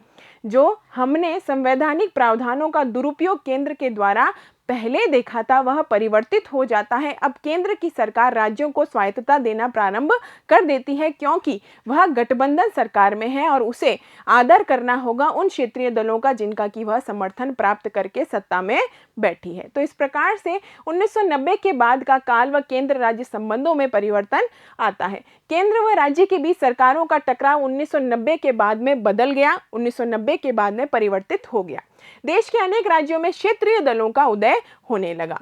जो हमने संवैधानिक प्रावधानों का दुरुपयोग केंद्र के द्वारा पहले देखा था वह परिवर्तित हो जाता है। अब केंद्र की सरकार राज्यों को स्वायत्तता देना प्रारंभ कर देती है, क्योंकि वह गठबंधन सरकार में है और उसे आदर करना होगा उन क्षेत्रीय दलों का जिनका कि वह समर्थन प्राप्त करके सत्ता में बैठी है। तो इस प्रकार से 1990 के बाद का काल व केंद्र राज्य संबंधों में परिवर्तन आता है। केंद्र व राज्य के बीच सरकारों का टकराव 1990 के बाद में बदल गया, 1990 के बाद में परिवर्तित हो गया। देश के अनेक राज्यों में क्षेत्रीय दलों का उदय होने लगा।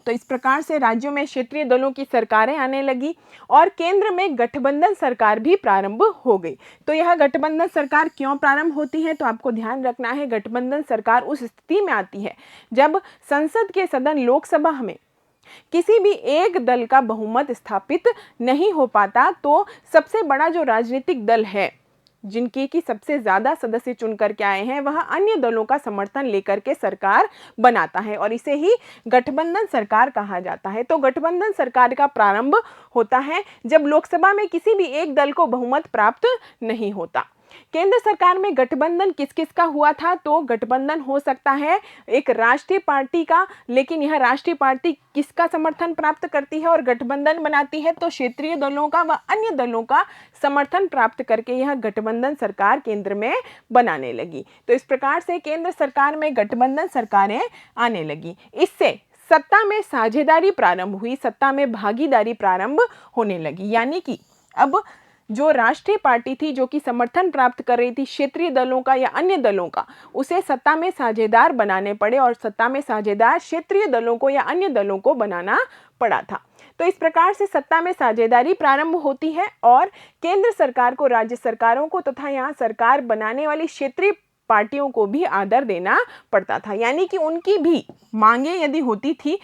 तो इस प्रकार से राज्यों में क्षेत्रीय दलों की सरकारें आने लगी और केंद्र में गठबंधन सरकार भी प्रारंभ हो गई। तो यह गठबंधन सरकार क्यों प्रारंभ होती है, तो आपको ध्यान रखना है गठबंधन सरकार उस स्थिति में आती है जब संसद के सदन लोकसभा में किसी भी एक दल का बहुमत स्थापित नहीं हो पाता। तो सबसे बड़ा जो राजनीतिक दल है जिनके की सबसे ज़्यादा सदस्य चुन करके आए हैं, वह अन्य दलों का समर्थन लेकर के सरकार बनाता है और इसे ही गठबंधन सरकार कहा जाता है। तो गठबंधन सरकार का प्रारंभ होता है जब लोकसभा में किसी भी एक दल को बहुमत प्राप्त नहीं होता। केंद्र सरकार में गठबंधन किस किस का हुआ था? तो गठबंधन हो सकता है एक राष्ट्रीय पार्टी का, लेकिन यह राष्ट्रीय पार्टी किसका समर्थन प्राप्त करती है और गठबंधन बनाती है? तो क्षेत्रीय दलों का व अन्य दलों का समर्थन प्राप्त करके यह गठबंधन सरकार केंद्र में बनाने लगी। तो इस प्रकार से केंद्र सरकार में गठबंधन सरकारें आने लगी। इससे सत्ता में साझेदारी प्रारंभ हुई, सत्ता में भागीदारी प्रारंभ होने लगी। यानी कि अब जो राष्ट्रीय पार्टी थी, जो कि समर्थन प्राप्त कर रही थी क्षेत्रीय दलों का या अन्य दलों का, उसे सत्ता में साझेदार बनाने पड़े और सत्ता में साझेदार क्षेत्रीय दलों को या अन्य दलों को बनाना पड़ा था। तो इस प्रकार से सत्ता में साझेदारी प्रारंभ होती है और केंद्र सरकार को, राज्य सरकारों को तथा यहाँ सरकार बनाने वाली क्षेत्रीय पार्टियों को भी आदर देना पड़ता था। यानी कि उनकी भी मांगे यदि होती थी,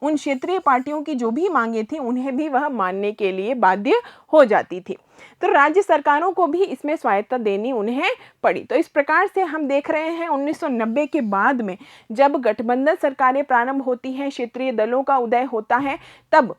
उन क्षेत्रीय पार्टियों की जो भी मांगे थी, उन्हें भी वह मानने के लिए बाध्य हो जाती थी। तो राज्य सरकारों को भी इसमें स्वायत्तता देनी उन्हें पड़ी। तो इस प्रकार से हम देख रहे हैं 1990 के बाद में जब गठबंधन सरकारें प्रारंभ होती हैं, क्षेत्रीय दलों का उदय होता है, तब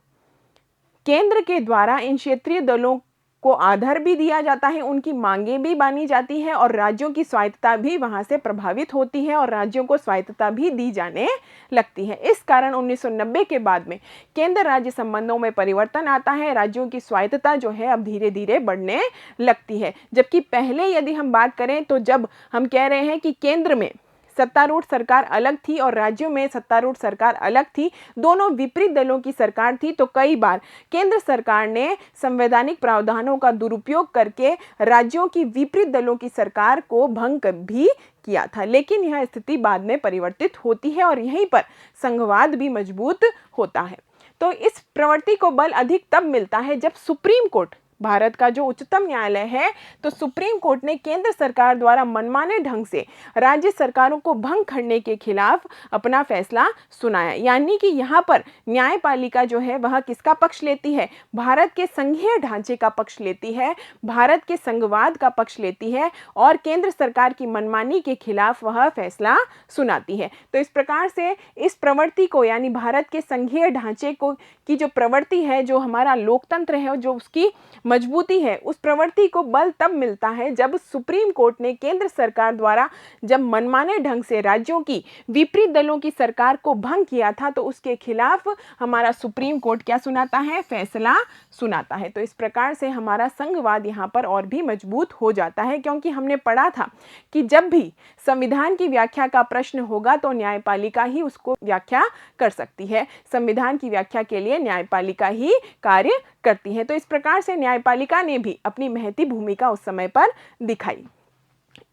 केंद्र के द्वारा इन क्षेत्रीय दलों को आधार भी दिया जाता है, उनकी मांगें भी मानी जाती हैं और राज्यों की स्वायत्तता भी वहां से प्रभावित होती है और राज्यों को स्वायत्तता भी दी जाने लगती है। इस कारण 1990 के बाद में केंद्र राज्य संबंधों में परिवर्तन आता है, राज्यों की स्वायत्तता जो है अब धीरे धीरे बढ़ने लगती है। जबकि पहले यदि हम बात करें तो जब हम कह रहे हैं कि केंद्र में सत्तारूढ़ सरकार अलग थी और राज्यों में सत्तारूढ़ सरकार अलग थी, दोनों विपरीत दलों की सरकार थी, तो कई बार केंद्र सरकार ने संवैधानिक प्रावधानों का दुरुपयोग करके राज्यों की विपरीत दलों की सरकार को भंग भी किया था। लेकिन यह स्थिति बाद में परिवर्तित होती है और यहीं पर संघवाद भी मजबूत होता है। तो इस प्रवृत्ति को बल अधिक तब मिलता है जब सुप्रीम कोर्ट, भारत का जो उच्चतम न्यायालय है, तो सुप्रीम कोर्ट ने केंद्र सरकार द्वारा मनमाने ढंग से राज्य सरकारों को भंग करने के खिलाफ अपना फैसला सुनाया। यानी कि यहाँ पर न्यायपालिका जो है वह किसका पक्ष लेती है? भारत के संघीय ढांचे का पक्ष लेती है, भारत के संघवाद का पक्ष लेती है और केंद्र सरकार की मनमानी के खिलाफ वह फैसला सुनाती है। तो इस प्रकार से इस प्रवृत्ति को, यानी भारत के संघीय ढांचे को की जो प्रवृत्ति है, जो हमारा लोकतंत्र है, जो उसकी मजबूती है, उस प्रवृत्ति को बल तब मिलता है जब सुप्रीम कोर्ट ने केंद्र सरकार द्वारा जब मनमाने ढंग से राज्यों की विपरीत दलों की सरकार को भंग किया था, तो उसके खिलाफ हमारा सुप्रीम कोर्ट क्या सुनाता है? फैसला सुनाता है। तो इस प्रकार से हमारा संघवाद यहाँ पर और भी मजबूत हो जाता है, क्योंकि हमने पढ़ा था कि जब भी संविधान की व्याख्या का प्रश्न होगा तो न्यायपालिका ही उसको व्याख्या कर सकती है। संविधान की व्याख्या के लिए न्यायपालिका ही कार्य करती है। तो इस प्रकार से न्यायपालिका ने भी अपनी महती भूमिका उस समय पर दिखाई।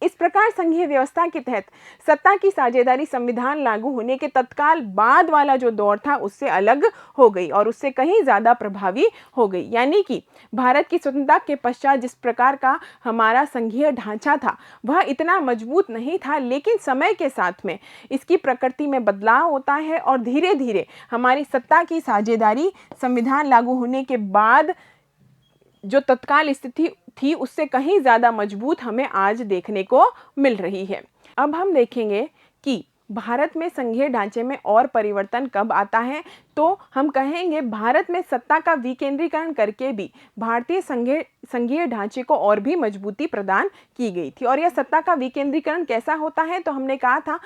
इस प्रकार संघीय व्यवस्था के तहत सत्ता की साझेदारी संविधान लागू होने के तत्काल बाद वाला जो दौर था उससे अलग हो गई और उससे कहीं ज्यादा प्रभावी हो गई। यानी कि भारत की स्वतंत्रता के पश्चात जिस प्रकार का हमारा संघीय ढांचा था वह इतना मजबूत नहीं था, लेकिन समय के साथ में इसकी प्रकृति में बदलाव होता है और धीरे धीरे हमारी सत्ता की साझेदारी संविधान लागू होने के बाद जो तत्काल स्थिति थी उससे कहीं ज़्यादा मजबूत हमें आज देखने को मिल रही है। अब हम देखेंगे कि भारत में संघीय ढांचे में और परिवर्तन कब आता है, तो हम कहेंगे भारत में सत्ता का विकेंद्रीकरण करके भी भारतीय संघीय ढांचे को और भी मजबूती प्रदान की गई थी। और यह सत्ता का विकेंद्रीकरण कैसा होता है? तो हमने कहा था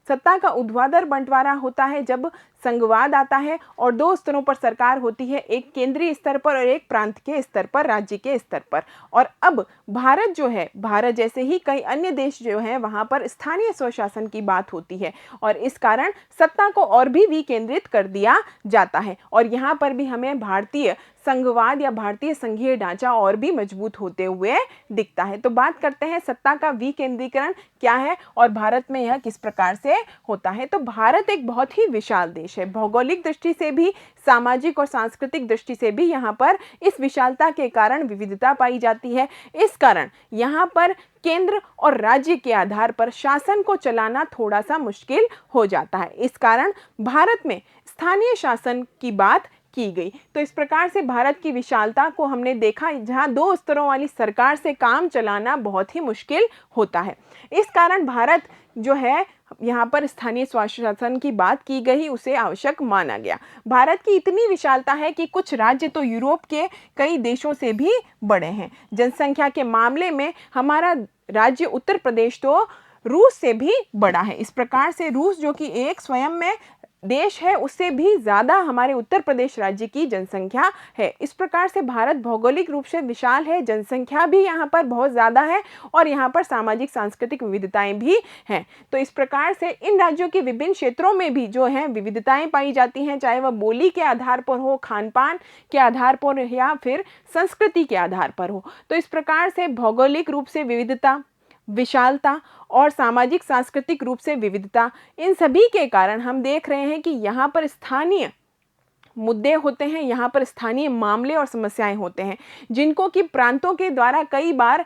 सत्ता का ऊर्ध्वाधर बंटवारा होता है जब संघवाद आता है और दो स्तरों पर सरकार होती है, एक केंद्रीय स्तर पर और एक प्रांत के स्तर पर, राज्य के स्तर पर। और अब भारत जो है, भारत जैसे ही कई अन्य देश जो हैं वहाँ पर स्थानीय स्वशासन की बात होती है और इस कारण सत्ता को और भी विकेंद्रित कर दिया जाता है और यहाँ पर भी हमें भारतीय संघवाद या भारतीय संघीय ढांचा और भी मजबूत होते हुए दिखता है। तो बात करते हैं सत्ता का विकेंद्रीकरण क्या है और भारत में यह किस प्रकार से होता है। तो भारत एक बहुत ही विशाल देश है, भौगोलिक दृष्टि से भी, सामाजिक और सांस्कृतिक दृष्टि से भी यहाँ पर इस विशालता के कारण विविधता पाई जाती है। इस कारण यहाँ पर केंद्र और राज्य के आधार पर शासन को चलाना थोड़ा सा मुश्किल हो जाता है। इस कारण भारत में स्थानीय शासन की बात की गई। तो इस प्रकार से भारत की विशालता को हमने देखा, जहाँ 2 स्तरों वाली सरकार से काम चलाना बहुत ही मुश्किल होता है। इस कारण भारत जो है, यहाँ पर स्थानीय स्वशासन की बात की गई, उसे आवश्यक माना गया। भारत की इतनी विशालता है कि कुछ राज्य तो यूरोप के कई देशों से भी बड़े हैं। जनसंख्या के मामले में हमारा राज्य उत्तर प्रदेश तो रूस से भी बड़ा है। इस प्रकार से रूस, जो कि एक स्वयं में देश है, उससे भी ज़्यादा हमारे उत्तर प्रदेश राज्य की जनसंख्या है। इस प्रकार से भारत भौगोलिक रूप से विशाल है, जनसंख्या भी यहाँ पर बहुत ज़्यादा है और यहाँ पर सामाजिक सांस्कृतिक विविधताएं भी हैं। तो इस प्रकार से इन राज्यों के विभिन्न क्षेत्रों में भी जो है विविधताएं पाई जाती हैं, चाहे वह बोली के आधार पर हो, खान पान के आधार पर या फिर संस्कृति के आधार पर हो। तो इस प्रकार से भौगोलिक रूप से विविधता, विशालता और सामाजिक सांस्कृतिक रूप से विविधता, इन सभी के कारण हम देख रहे हैं कि यहाँ पर स्थानीय मुद्दे होते हैं, यहाँ पर स्थानीय मामले और समस्याएं होते हैं, जिनको कि प्रांतों के द्वारा कई बार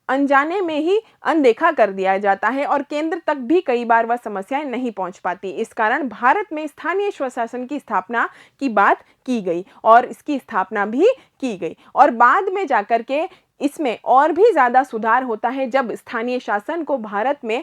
अनजाने में ही अनदेखा कर दिया जाता है और केंद्र तक भी कई बार वह समस्याएं नहीं पहुंच पाती। इस कारण भारत में स्थानीय स्वशासन की स्थापना की बात की गई और इसकी स्थापना भी की गई और बाद में जाकर के इसमें और भी ज़्यादा सुधार होता है जब स्थानीय शासन को भारत में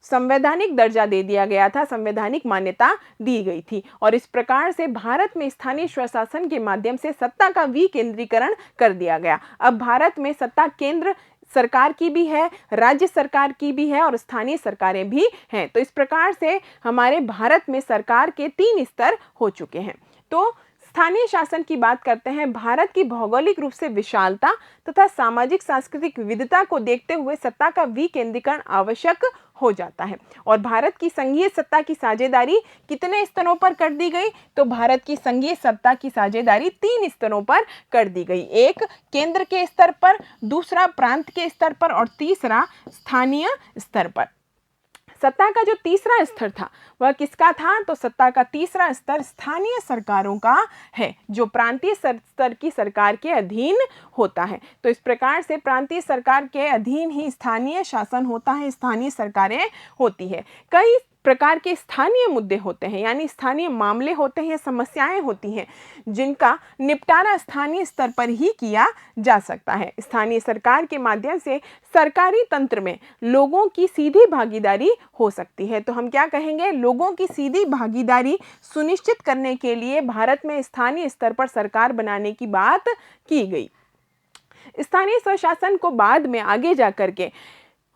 संवैधानिक दर्जा दे दिया गया था, संवैधानिक मान्यता दी गई थी और इस प्रकार से भारत में स्थानीय स्वशासन के माध्यम से सत्ता का विकेंद्रीकरण कर दिया गया। अब भारत में सत्ता केंद्र सरकार की भी है, राज्य सरकार की भी है और स्थानीय सरकारें भी हैं। तो इस प्रकार से हमारे भारत में सरकार के 3 स्तर हो चुके हैं। तो स्थानीय शासन की बात करते हैं। भारत की भौगोलिक रूप से विशालता तथा सामाजिक सांस्कृतिक विविधता को देखते हुए सत्ता का विकेंद्रीकरण आवश्यक हो जाता है और भारत की संघीय सत्ता की साझेदारी कितने स्तरों पर कर दी गई? तो भारत की संघीय सत्ता की साझेदारी 3 स्तरों पर कर दी गई। एक केंद्र के स्तर पर, दूसरा प्रांत के स्तर पर और तीसरा स्थानीय स्तर पर। सत्ता का जो तीसरा स्तर था वह किसका था? तो सत्ता का तीसरा स्तर स्थानीय सरकारों का है, जो प्रांतीय स्तर की सरकार के अधीन होता है। तो इस प्रकार से प्रांतीय सरकार के अधीन ही स्थानीय शासन होता है, स्थानीय सरकारें होती है। कई प्रकार के स्थानीय मुद्दे होते हैं, यानी स्थानीय मामले होते हैं, समस्याएं होती हैं, जिनका निपटारा स्थानीय स्तर पर ही किया जा सकता है। स्थानीय सरकार के माध्यम से सरकारी तंत्र में लोगों की सीधी भागीदारी हो सकती है। तो हम क्या कहेंगे? लोगों की सीधी भागीदारी सुनिश्चित करने के लिए भारत में स्थानीय स्तर पर सरकार बनाने की बात की गई। स्थानीय स्वशासन को बाद में आगे जाकर के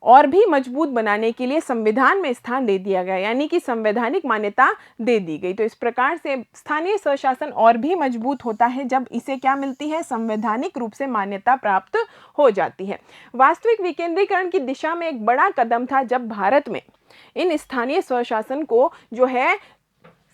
और भी मजबूत बनाने के लिए संविधान में स्थान दे दिया गया, यानी कि संवैधानिक मान्यता दे दी गई। तो इस प्रकार से स्थानीय स्वशासन और भी मजबूत होता है जब इसे क्या मिलती है? संवैधानिक रूप से मान्यता प्राप्त हो जाती है। वास्तविक विकेंद्रीकरण की दिशा में एक बड़ा कदम था जब भारत में इन स्थानीय स्वशासन को जो है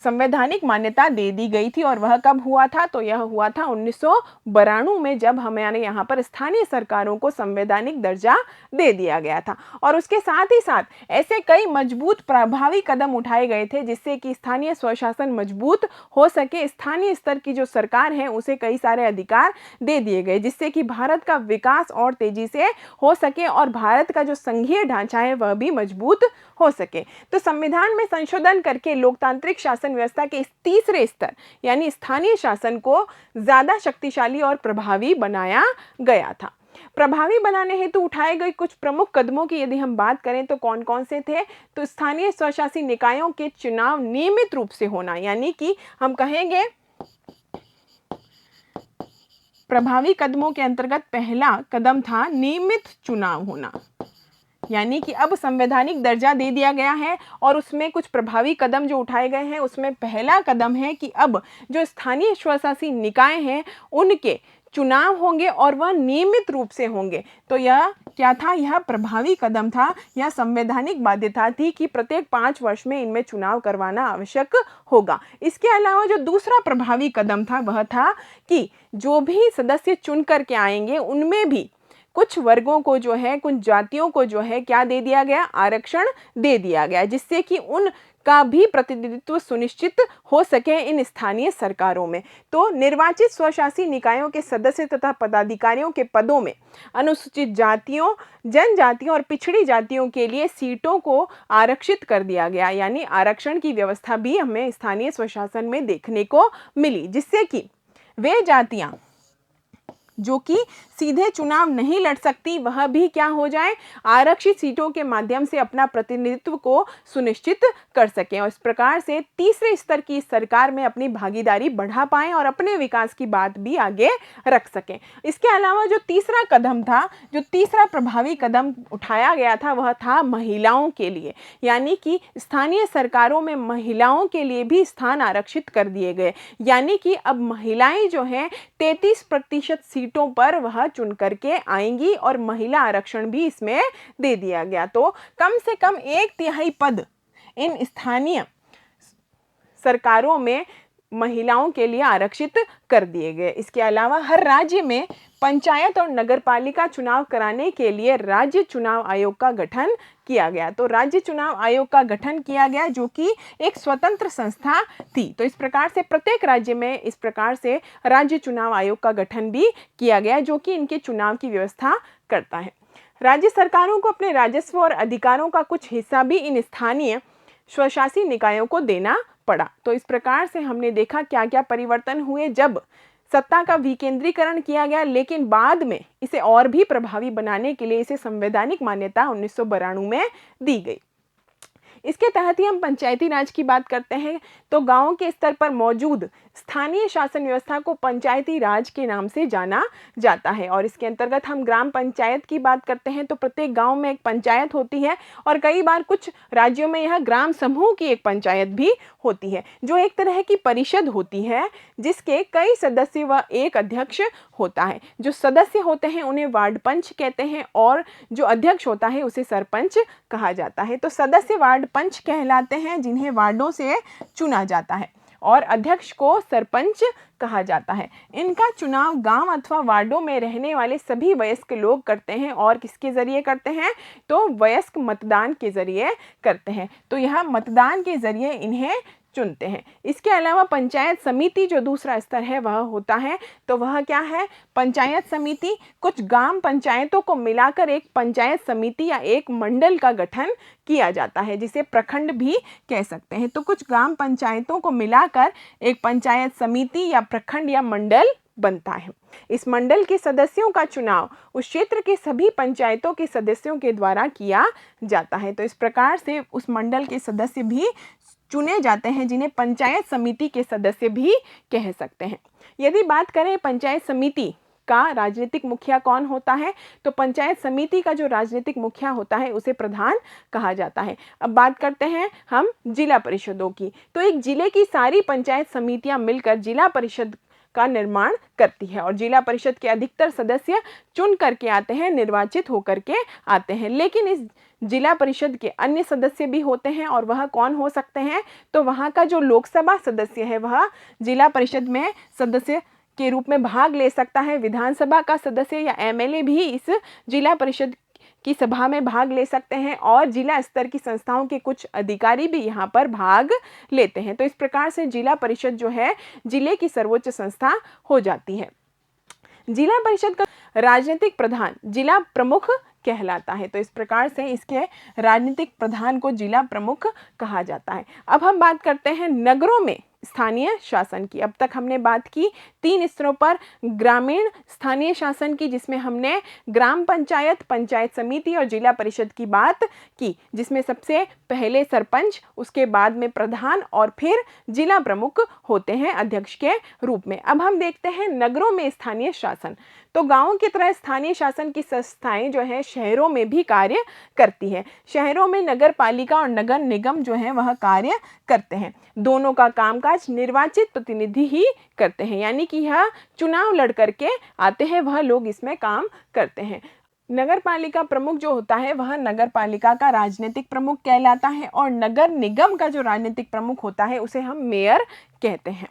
संवैधानिक मान्यता दे दी गई थी और वह कब हुआ था? तो यह हुआ था 1992 में, जब हमारे यहाँ पर स्थानीय सरकारों को संवैधानिक दर्जा दे दिया गया था। और उसके साथ ही साथ ऐसे कई मजबूत प्रभावी कदम उठाए गए थे जिससे कि स्थानीय स्वशासन मजबूत हो सके। स्थानीय स्तर की जो सरकार है उसे कई सारे अधिकार दे दिए गए जिससे कि भारत का विकास और तेजी से हो सके और भारत का जो संघीय ढांचा है वह भी मजबूत हो सके। तो संविधान में संशोधन करके लोकतांत्रिक शासन व्यवस्था के इस तीसरे स्तर यानी स्थानीय शासन को ज्यादा शक्तिशाली और प्रभावी बनाया गया था। प्रभावी बनाने हेतु उठाए गए कुछ प्रमुख कदमों की यदि हम बात करें तो कौन कौन से थे? तो स्थानीय स्वशासी निकायों के चुनाव नियमित रूप से होना, यानी कि हम कहेंगे प्रभावी कदमों के अंतर्गत पहला कदम था नियमित चुनाव होना, यानी कि अब संवैधानिक दर्जा दे दिया गया है और उसमें कुछ प्रभावी कदम जो उठाए गए हैं उसमें पहला कदम है कि अब जो स्थानीय स्वशासी निकाय हैं उनके चुनाव होंगे और वह नियमित रूप से होंगे। तो यह क्या था? यह प्रभावी कदम था, यह संवैधानिक बाध्यता थी कि प्रत्येक 5 वर्ष में इनमें चुनाव करवाना आवश्यक होगा। इसके अलावा जो दूसरा प्रभावी कदम था वह था कि जो भी सदस्य चुन करके आएंगे उनमें भी कुछ वर्गों को जो है, कुछ जातियों को जो है क्या दे दिया गया? आरक्षण दे दिया गया, जिससे कि उन का भी प्रतिनिधित्व सुनिश्चित हो सके इन स्थानीय सरकारों में। तो निर्वाचित स्वशासी निकायों के सदस्य तथा पदाधिकारियों के पदों में अनुसूचित जातियों, जनजातियों और पिछड़ी जातियों के लिए सीटों को आरक्षित कर दिया गया, यानी आरक्षण की व्यवस्था भी हमें स्थानीय स्वशासन में देखने को मिली, जिससे कि वे जातियां जो कि सीधे चुनाव नहीं लड़ सकती वह भी क्या हो जाए, आरक्षित सीटों के माध्यम से अपना प्रतिनिधित्व को सुनिश्चित कर सकें और इस प्रकार से तीसरे स्तर की सरकार में अपनी भागीदारी बढ़ा पाएं और अपने विकास की बात भी आगे रख सकें। इसके अलावा जो तीसरा कदम था, जो तीसरा प्रभावी कदम उठाया गया था, वह था महिलाओं के लिए, यानी कि स्थानीय सरकारों में महिलाओं के लिए भी स्थान आरक्षित कर दिए गए, यानी कि अब महिलाएं जो हैं 33% सीटों पर वह चुन करके आएंगी और महिला आरक्षण भी इसमें दे दिया गया। तो कम से कम 1/3 पद इन स्थानीय सरकारों में महिलाओं के लिए आरक्षित कर दिए गए। इसके अलावा हर राज्य में पंचायत और नगरपालिका चुनाव कराने के लिए राज्य चुनाव आयोग का गठन किया गया। तो राज्य चुनाव आयोग का गठन किया गया जो कि एक स्वतंत्र संस्था थी। तो इस प्रकार से प्रत्येक राज्य में इस प्रकार से राज्य चुनाव आयोग का गठन भी किया गया जो कि इनके चुनाव की व्यवस्था करता है। राज्य सरकारों को अपने राजस्व और अधिकारों का कुछ हिस्सा भी इन स्थानीय स्वशासी निकायों को देना पड़ा। तो इस प्रकार से हमने देखा क्या क्या परिवर्तन हुए जब सत्ता का विकेंद्रीकरण किया गया, लेकिन बाद में इसे और भी प्रभावी बनाने के लिए इसे संवैधानिक मान्यता 1992 में दी गई। इसके तहत ही हम पंचायती राज की बात करते हैं। तो गांव के स्तर पर मौजूद स्थानीय शासन व्यवस्था को पंचायती राज के नाम से जाना जाता है और इसके अंतर्गत हम ग्राम पंचायत की बात करते हैं। तो प्रत्येक गांव में एक पंचायत होती है और कई बार कुछ राज्यों में यह ग्राम समूह की एक पंचायत भी होती है जो एक तरह की परिषद होती है जिसके कई सदस्य व एक अध्यक्ष होता है। जो सदस्य होते हैं उन्हें वार्ड पंच कहते हैं और जो अध्यक्ष होता है उसे सरपंच कहा जाता है। तो सदस्य वार्ड पंच कहलाते हैं जिन्हें वार्डों से चुना जाता है और अध्यक्ष को सरपंच कहा जाता है। इनका चुनाव गांव अथवा वार्डों में रहने वाले सभी वयस्क लोग करते हैं और किसके जरिए करते हैं, तो वयस्क मतदान के जरिए करते हैं। तो यह मतदान के जरिए इन्हें चुनते हैं। इसके अलावा पंचायत समिति जो दूसरा स्तर है वह होता है। तो वह क्या है, पंचायत समिति कुछ ग्राम पंचायतों को मिलाकर एक पंचायत समिति या एक मंडल का गठन किया जाता है जिसे प्रखंड भी कह सकते हैं। तो कुछ ग्राम पंचायतों को मिलाकर एक पंचायत समिति या प्रखंड या मंडल बनता है। इस मंडल के सदस्यों का चुनाव उस क्षेत्र के सभी पंचायतों के सदस्यों के द्वारा किया जाता है। तो इस प्रकार से उस मंडल के सदस्य भी चुने जाते हैं जिन्हें पंचायत समिति के सदस्य भी कह सकते हैं। यदि बात करें पंचायत समिति का राजनीतिक मुखिया कौन होता है, तो पंचायत समिति का जो राजनीतिक मुखिया होता है उसे प्रधान कहा जाता है। अब बात करते हैं हम जिला परिषदों की। तो एक जिले की सारी पंचायत समितियां मिलकर जिला परिषद का निर्माण करती है और जिला परिषद के अधिकतर सदस्य चुन करके आते हैं, निर्वाचित होकर के आते हैं। लेकिन इस जिला परिषद के अन्य सदस्य भी होते हैं और वह कौन हो सकते हैं, तो वहाँ का जो लोकसभा सदस्य है वह जिला परिषद में सदस्य के रूप में भाग ले सकता है। विधानसभा का सदस्य या एमएलए भी इस जिला परिषद की सभा में भाग ले सकते हैं और जिला स्तर की संस्थाओं के कुछ अधिकारी भी यहाँ पर भाग लेते हैं। तो इस प्रकार से जिला परिषद जो है जिले की सर्वोच्च संस्था हो जाती है। जिला परिषद का राजनीतिक प्रधान जिला प्रमुख कहलाता है। तो इस प्रकार से इसके राजनीतिक प्रधान को जिला प्रमुख कहा जाता है। अब हम बात करते हैं नगरों में स्थानीय शासन की। अब तक हमने बात की 3 स्तरों पर ग्रामीण स्थानीय शासन की, जिसमें हमने ग्राम पंचायत, पंचायत समिति और जिला परिषद की बात की, जिसमें सबसे पहले सरपंच, उसके बाद में प्रधान और फिर जिला प्रमुख होते हैं अध्यक्ष के रूप में। अब हम देखते हैं नगरों में स्थानीय शासन। तो गांवों की तरह स्थानीय शासन की संस्थाएं जो है शहरों में भी कार्य करती है। शहरों में नगर पालिका और नगर निगम जो है वह कार्य करते हैं। दोनों का कामकाज निर्वाचित प्रतिनिधि ही करते हैं, यानी कि यह चुनाव लड़ करके आते हैं, वह लोग इसमें काम करते हैं। नगर पालिका प्रमुख जो होता है वह नगर पालिका का राजनीतिक प्रमुख कहलाता है और नगर निगम का जो राजनीतिक प्रमुख होता है उसे हम मेयर कहते हैं।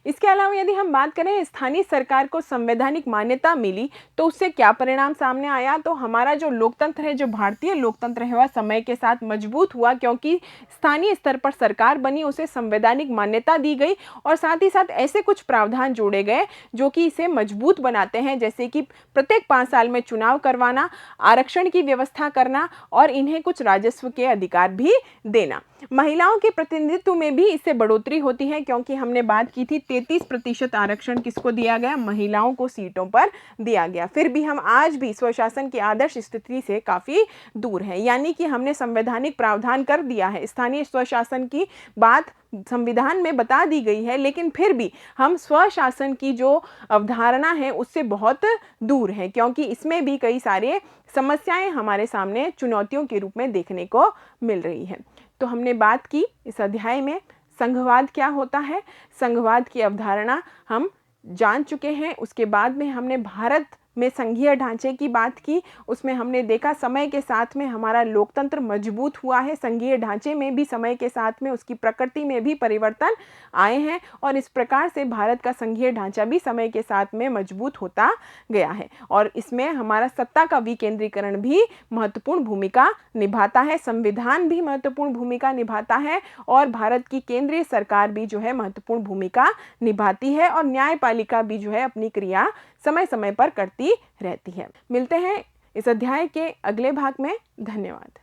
इसके अलावा यदि हम बात करें स्थानीय सरकार को संवैधानिक मान्यता मिली तो उससे क्या परिणाम सामने आया, तो हमारा जो लोकतंत्र है, जो भारतीय लोकतंत्र है, वह समय के साथ मजबूत हुआ क्योंकि स्थानीय स्तर पर सरकार बनी, उसे संवैधानिक मान्यता दी गई और साथ ही साथ ऐसे कुछ प्रावधान जोड़े गए जो कि इसे मजबूत बनाते हैं, जैसे कि प्रत्येक 5 साल में चुनाव करवाना, आरक्षण की व्यवस्था करना और इन्हें कुछ राजस्व के अधिकार भी देना। महिलाओं के प्रतिनिधित्व में भी इससे बढ़ोतरी होती है क्योंकि हमने बात की थी 33% आरक्षण किसको दिया गया, महिलाओं को सीटों पर दिया गया। फिर भी हम आज भी स्वशासन की आदर्श स्थिति से काफ़ी दूर हैं, यानी कि हमने संवैधानिक प्रावधान कर दिया है, स्थानीय स्वशासन की बात संविधान में बता दी गई है, लेकिन फिर भी हम स्वशासन की जो अवधारणा है उससे बहुत दूर है क्योंकि इसमें भी कई सारे समस्याएं हमारे सामने चुनौतियों के रूप में देखने को मिल रही है। तो हमने बात की इस अध्याय में संघवाद क्या होता है, संघवाद की अवधारणा हम जान चुके हैं। उसके बाद में हमने भारत में संघीय ढांचे की बात की, उसमें हमने देखा समय के साथ में हमारा लोकतंत्र मजबूत हुआ है, संघीय ढांचे में भी समय के साथ में उसकी प्रकृति में भी परिवर्तन आए हैं और इस प्रकार से भारत का संघीय ढांचा भी समय के साथ में मजबूत होता गया है और इसमें हमारा सत्ता का विकेंद्रीकरण भी महत्वपूर्ण भूमिका निभाता है, संविधान भी महत्वपूर्ण भूमिका निभाता है और भारत की केंद्रीय सरकार भी जो है महत्वपूर्ण भूमिका निभाती है और न्यायपालिका भी जो है अपनी क्रिया समय समय पर करती रहती है। मिलते हैं इस अध्याय के अगले भाग में। धन्यवाद।